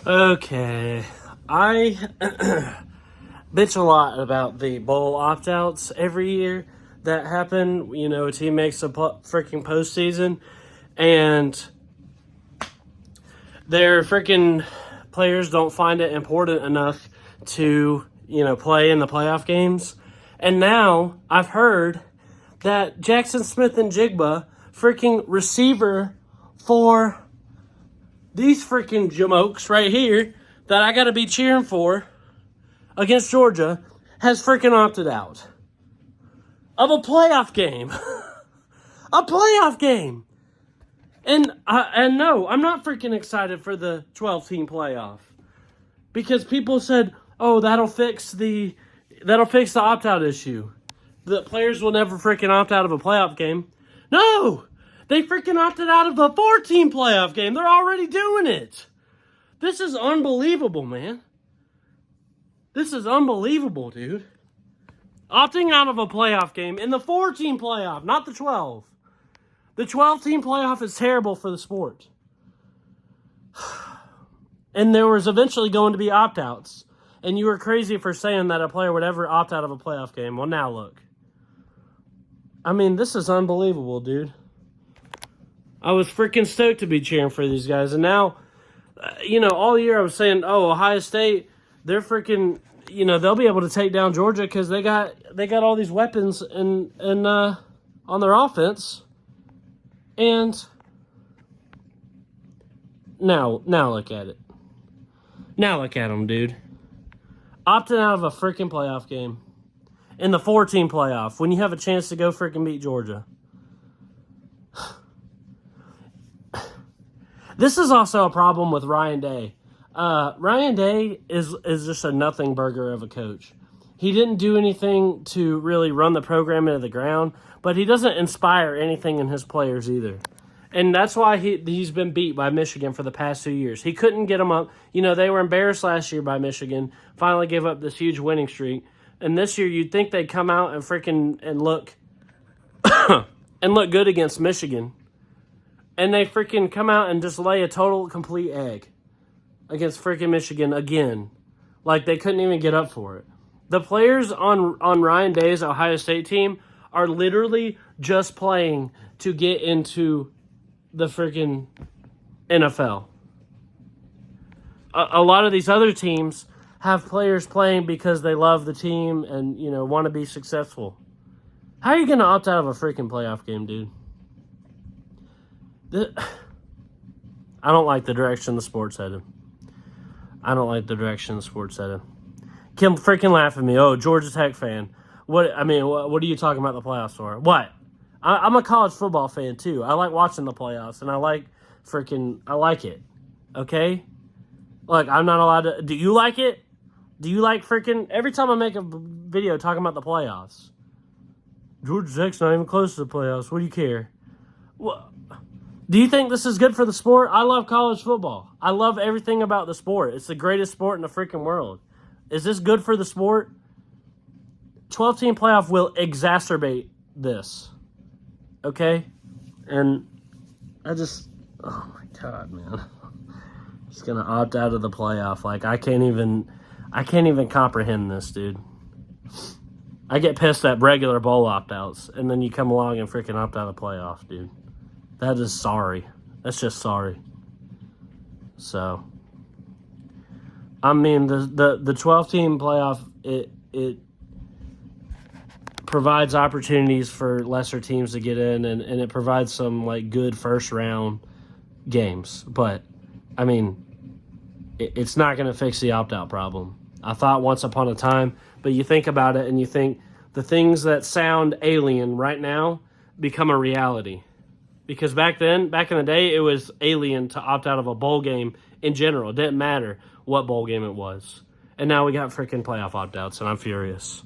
Okay, I bitch a lot about the bowl opt-outs every year that happen. You know, a team makes a freaking postseason, and their freaking players don't find it important enough to, play in the playoff games. And now I've heard that Jackson Smith and Jigba, freaking receiver for these freaking jamokes right here that I got to be cheering for against Georgia, has freaking opted out of a playoff game. A playoff game. And no, I'm not freaking excited for the 12-team playoff. Because people said, oh, that'll fix the opt-out issue. The players will never freaking opt out of a playoff game. No! They freaking opted out of the 4-team playoff game. They're already doing it. This is unbelievable, man. This is unbelievable, dude. Opting out of a playoff game in the 4-team playoff, not the 12. The 12-team playoff is terrible for the sport. And there was eventually going to be opt-outs. And you were crazy for saying that a player would ever opt out of a playoff game. Well, now look. I mean, this is unbelievable, dude. I was freaking stoked to be cheering for these guys. And now, all year I was saying, oh, Ohio State, they're freaking, they'll be able to take down Georgia because they got all these weapons and on their offense. And now look at it. Now look at them, dude. Opting out of a freaking playoff game in the 4-team playoff when you have a chance to go freaking beat Georgia. This is also a problem with Ryan Day. Ryan Day is just a nothing burger of a coach. He didn't do anything to really run the program into the ground, but he doesn't inspire anything in his players either. And that's why he's been beat by Michigan for the past 2 years. He couldn't get them up. They were embarrassed last year by Michigan, finally gave up this huge winning streak. And this year you'd think they'd come out and freaking and look and look good against Michigan. And they freaking come out and just lay a total, complete egg against freaking Michigan again. Like, they couldn't even get up for it. The players on Ryan Day's Ohio State team are literally just playing to get into the freaking NFL. A lot of these other teams have players playing because they love the team and, want to be successful. How are you going to opt out of a freaking playoff game, dude? I don't like the direction the sport's headed. I don't like the direction the sport's headed. Kim freaking laugh at me. Oh, Georgia Tech fan. What are you talking about the playoffs for? What? I'm a college football fan too. I like watching the playoffs, and I like it. Okay? Look, I'm not allowed to. Do you like it? Do you like freaking every time I make a video talking about the playoffs? Georgia Tech's not even close to the playoffs. What do you care? What? Do you think this is good for the sport? I love college football. I love everything about the sport. It's the greatest sport in the freaking world. Is this good for the sport? 12-team playoff will exacerbate this. Okay? And oh my God, man. Just gonna opt out of the playoff. Like, I can't even comprehend this, dude. I get pissed at regular bowl opt-outs, and then you come along and freaking opt out of the playoff, dude. That is sorry. That's just sorry. So, I mean, the 12-team playoff, it provides opportunities for lesser teams to get in, and it provides some, good first-round games. But, I mean, it's not going to fix the opt-out problem. I thought once upon a time, but you think about it, and you think the things that sound alien right now become a reality. Because back in the day, it was alien to opt out of a bowl game in general. It didn't matter what bowl game it was. And now we got freaking playoff opt-outs, and I'm furious.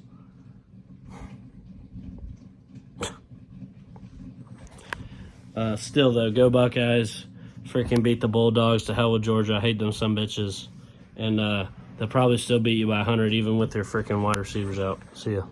Still, though, go Buckeyes. Freaking beat the Bulldogs. To hell with Georgia. I hate them some bitches. And they'll probably still beat you by 100 even with their freaking wide receivers out. See ya.